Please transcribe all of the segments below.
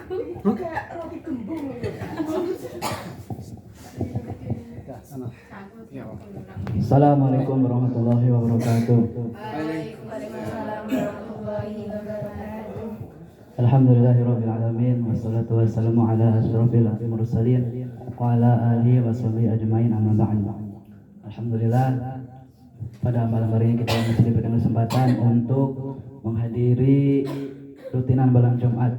kayak roti gembung gitu. Assalamualaikum warahmatullahi wabarakatuh. Waalaikumsalam warahmatullahi wabarakatuh. Alhamdulillahirabbil alamin wassalatu wassalamu ala asyrofil mursalin wa ala alihi washabihi ajmain amma ba'd. Alhamdulillah, pada malam hari ini kita masih diberikan kesempatan untuk menghadiri rutinan malam Jumat.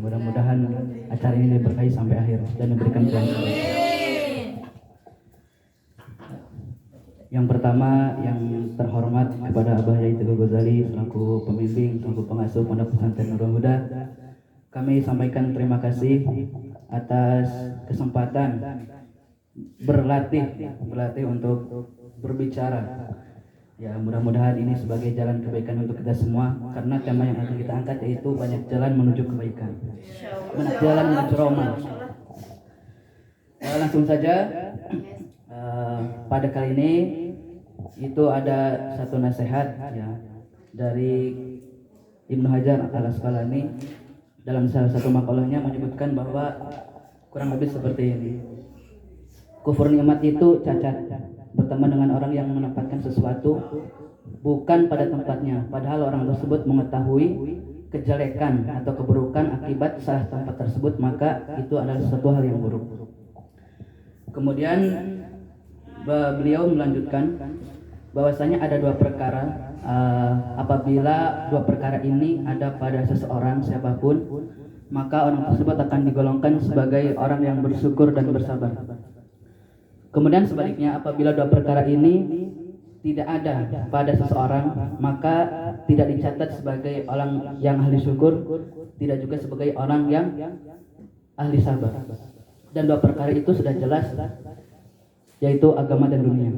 Mudah-mudahan acara ini diberkahi sampai akhir dan diberikan kelancaran. Yang pertama, yang terhormat kepada Abah Yai Teguh Ghazali selaku pembimbing, selaku pengasuh Pondok Pesantren Nurul Huda, kami sampaikan terima kasih atas kesempatan berlatih untuk berbicara. Ya, mudah-mudahan ini sebagai jalan kebaikan untuk kita semua, karena tema yang akan kita angkat yaitu banyak jalan menuju kebaikan, banyak jalan menuju Roma. Langsung saja, pada kali ini itu ada satu nasihat ya dari Ibnu Hajar Al-Asqalani dalam salah satu makalahnya menyebutkan bahwa kurang lebih seperti ini: kufur nikmat itu cacat, berteman dengan orang yang menempatkan sesuatu bukan pada tempatnya, padahal orang tersebut mengetahui kejelekan atau keburukan akibat salah tempat tersebut, maka itu adalah sesuatu hal yang buruk. Kemudian beliau melanjutkan bahwasanya ada dua perkara, apabila dua perkara ini ada pada seseorang siapapun, maka orang tersebut akan digolongkan sebagai orang yang bersyukur dan bersabar. Kemudian sebaliknya, apabila dua perkara ini tidak ada pada seseorang, maka tidak dicatat sebagai orang yang ahli syukur, tidak juga sebagai orang yang ahli sabar. Dan dua perkara itu sudah jelas, yaitu agama dan dunia.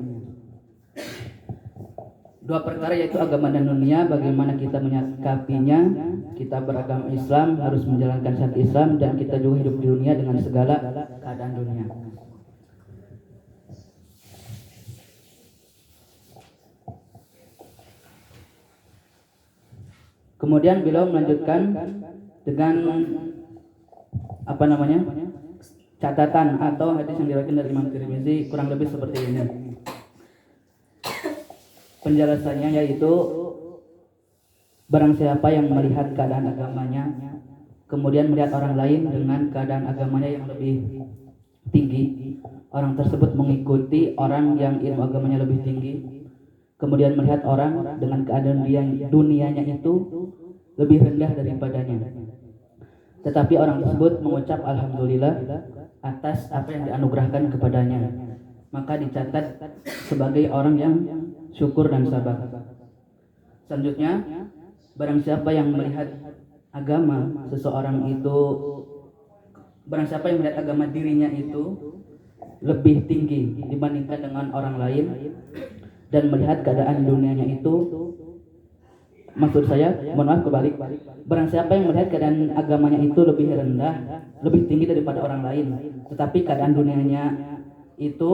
Dua perkara yaitu agama dan dunia, bagaimana kita menyikapinya. Kita beragama Islam, harus menjalankan syariat Islam, dan kita juga hidup di dunia dengan segala keadaan dunia. Kemudian beliau melanjutkan dengan catatan atau hadis yang diriwayatkan dari Imam Tirmizi, kurang lebih seperti ini. Penjelasannya yaitu, barang siapa yang melihat keadaan agamanya kemudian melihat orang lain dengan keadaan agamanya yang lebih tinggi, orang tersebut mengikuti orang yang ilmu agamanya lebih tinggi, kemudian melihat orang dengan keadaan dunianya itu lebih rendah daripadanya, tetapi orang tersebut mengucap alhamdulillah atas apa yang dianugerahkan kepadanya, maka dicatat sebagai orang yang syukur dan sabar. Selanjutnya, barang siapa yang melihat agama seseorang itu, barang siapa yang melihat agama dirinya itu lebih tinggi dibandingkan dengan orang lain, dan melihat keadaan dunianya itu, maksud saya, mohon maaf kebalik, barang siapa yang melihat keadaan agamanya itu lebih rendah, lebih tinggi daripada orang lain, tetapi keadaan dunianya itu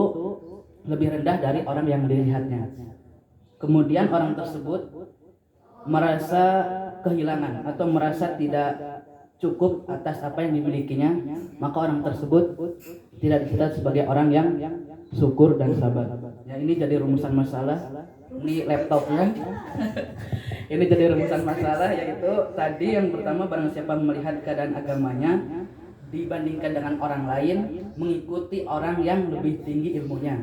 lebih rendah dari orang yang dilihatnya, kemudian orang tersebut merasa kehilangan atau merasa tidak cukup atas apa yang dimilikinya, maka orang tersebut tidak dicatat sebagai orang yang syukur dan sabar. Ya, ini jadi rumusan masalah. Ini laptopnya. Ini jadi rumusan masalah, yaitu tadi yang pertama, barang siapa melihat keadaan agamanya dibandingkan dengan orang lain, mengikuti orang yang lebih tinggi ilmunya,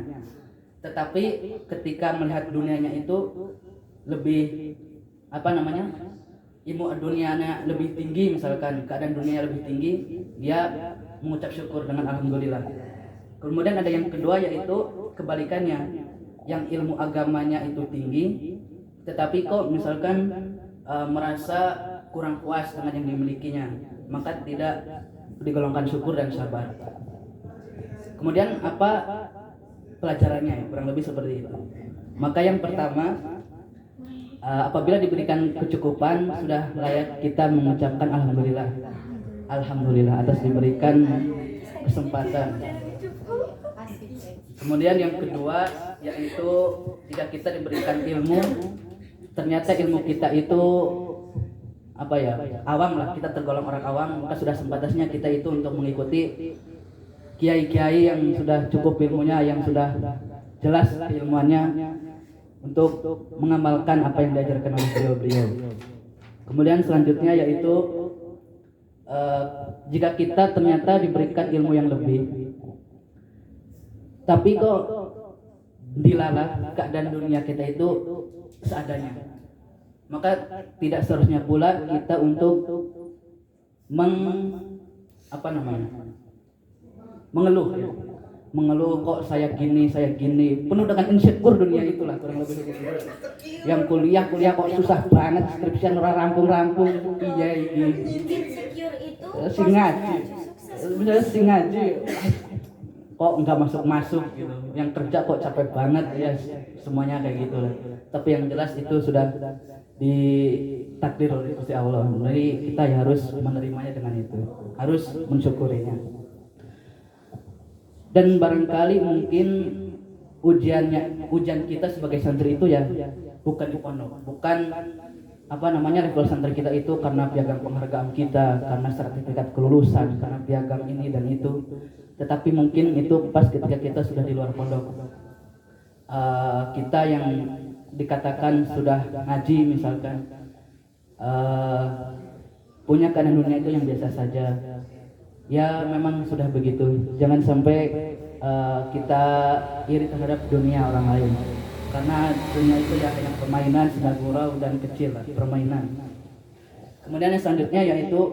tetapi ketika melihat dunianya itu lebih ilmu dunianya lebih tinggi, misalkan keadaan dunianya lebih tinggi, dia mengucap syukur dengan alhamdulillah. Kemudian ada yang kedua, yaitu kebalikannya, yang ilmu agamanya itu tinggi, tetapi kok misalkan merasa kurang puas dengan yang dimilikinya, maka tidak digolongkan syukur dan sabar. Kemudian apa pelajarannya? Kurang lebih seperti itu. Maka yang pertama, apabila diberikan kecukupan, sudah layak kita mengucapkan alhamdulillah. Alhamdulillah atas diberikan kesempatan. Kemudian yang kedua, yaitu jika kita diberikan ilmu, ternyata ilmu kita itu apa ya, awam lah, kita tergolong orang awam, maka sudah sepantasnya kita itu untuk mengikuti kiai-kiai yang sudah cukup ilmunya, yang sudah jelas keilmuannya, untuk mengamalkan apa yang diajarkan oleh beliau-beliau. Kemudian selanjutnya yaitu jika kita ternyata diberikan ilmu yang lebih, tapi kok dilala keadaan dunia kita itu seadanya, maka tidak seharusnya pula kita untuk mengeluh kok saya gini, penuh dengan insecure dunia itulah kurang lebih begitu. Yang kuliah kok susah banget, skripsian ora rampung-rampung, iya iki. Insecure itu Sing ngaji. Bener sing ngaji. Kok enggak masuk gitu. Yang kerja kok capek banget ya, semuanya kayak gitu lah. Tapi yang jelas itu sudah ditakdir oleh Gusti Allah. Jadi kita ya harus menerimanya dengan itu. Harus mensyukurinya. Dan barangkali mungkin ujian kita sebagai santri itu ya bukan di pondok, bukan level santri kita itu karena piagam penghargaan kita, karena sertifikat kelulusan, karena piagam ini dan itu, tetapi mungkin itu pas ketika kita sudah di luar pondok. Kita yang dikatakan sudah ngaji misalkan, punya keadaan dunia itu yang biasa saja. Ya memang sudah begitu. Jangan sampai kita iri terhadap dunia orang lain. Karena dunia itu ya hanya permainan, sedang gurau dan kecil lah, permainan. Kemudian yang selanjutnya yaitu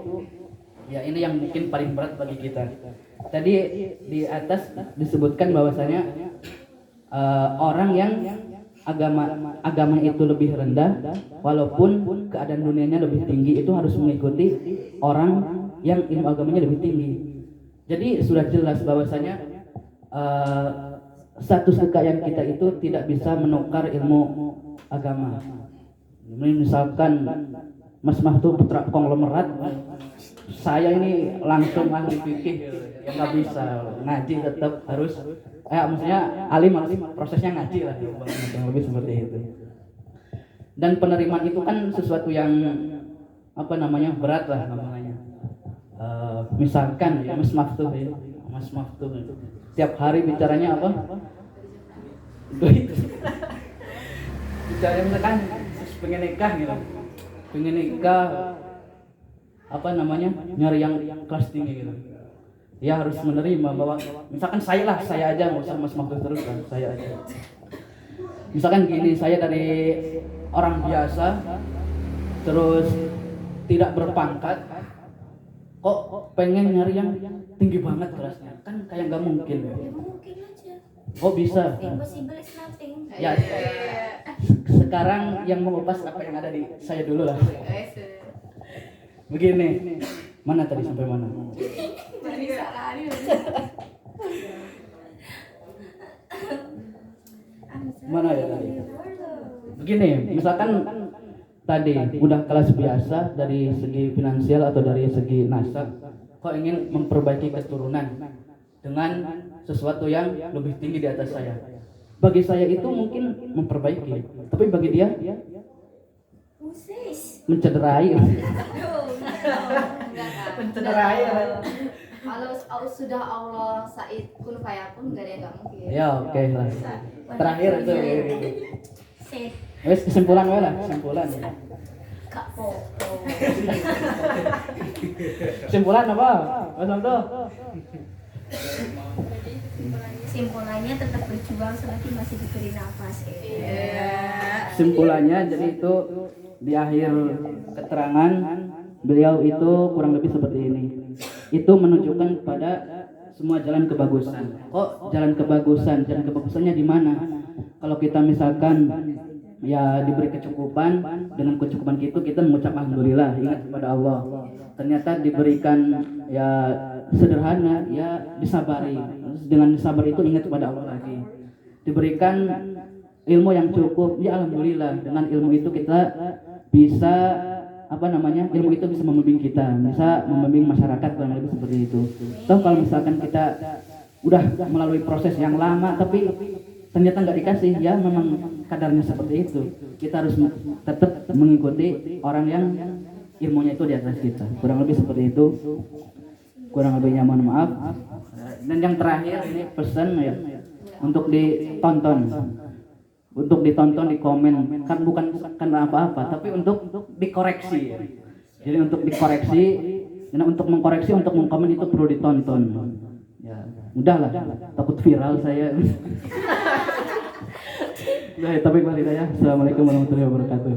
ya ini yang mungkin paling berat bagi kita. Tadi di atas disebutkan bahwasanya orang yang agama itu lebih rendah, walaupun keadaan dunianya lebih tinggi, itu harus mengikuti orang yang ilmu agamanya lebih tinggi. Jadi sudah jelas bahwasanya status kekayaan kita itu tidak bisa menukar ilmu agama. Misalkan Mas Mahtu putra konglomerat, saya ini langsung ahli fikih, ya nggak bisa. Ngaji tetap harus, maksudnya alim prosesnya ngaji lah, lebih seperti itu. Dan penerimaan itu kan sesuatu yang berat lah namanya. Misalkan ya Mas Maftuh tiap hari bicaranya apa? Bicaranya misalkan pengen nikah gitu, nyari yang kelas tinggi gitu. Ya harus menerima bahwa misalkan saya aja, nggak usah Mas Maftuh terus kan, saya aja. Misalkan gini, saya dari orang biasa terus tidak berpangkat, kok pengen nyari yang tinggi banget kelasnya, kan kayak nggak mungkin ya. Mungkin aja. Kok bisa? Impossible is nothing. Ya. Sekarang yang mengupas apa yang ada di saya dulu lah. Begini, mana tadi sampai mana? Mana ya tadi? Begini, misalkan tadi udah kelas biasa dari segi finansial atau dari segi nasab, kok ingin memperbaiki keturunan dengan sesuatu yang lebih tinggi di atas saya. Bagi saya itu mungkin memperbaiki, tapi bagi dia mencederai. Mencederai. Kalau sudah Allah Said kun fayakun gak ada yang gak mungkin. Ya oke lah. Terakhir itu. Set. Wes kesimpulan lah, kesimpulan. Kak foto. Kesimpulan apa? Mas Aldo. Kesimpulannya tetap berjuang selagi masih diberi nafas. Kesimpulannya jadi itu di akhir keterangan beliau itu kurang lebih seperti ini. Itu menunjukkan pada semua jalan kebagusan. Kok jalan kebagusan? Jalan kebagusannya di mana? Kalau kita misalkan ya diberi kecukupan, dengan kecukupan itu kita mengucap alhamdulillah, ingat kepada Allah. Ternyata diberikan ya sederhana, ya disabari. Dengan sabar itu ingat kepada Allah lagi. Diberikan ilmu yang cukup, ya alhamdulillah. Dengan ilmu itu kita bisa ilmu itu bisa membimbing kita, bisa membimbing masyarakat, kurang lebih seperti itu. Toh kalau misalkan kita udah melalui proses yang lama tapi ternyata nggak dikasih, ya memang kadarnya seperti itu. Kita harus tetap mengikuti orang yang ilmunya itu di atas kita. Kurang lebih seperti itu. Kurang lebihnya mohon maaf. Dan yang terakhir ini pesan ya, untuk ditonton. Untuk ditonton, di komen, kan bukan apa-apa, tapi untuk dikoreksi. Jadi untuk dikoreksi, dan untuk mengkoreksi, untuk mengkomen itu perlu ditonton. Ya, udahlah, takut viral saya. Nah, tapi balik saya. Assalamualaikum warahmatullahi wabarakatuh.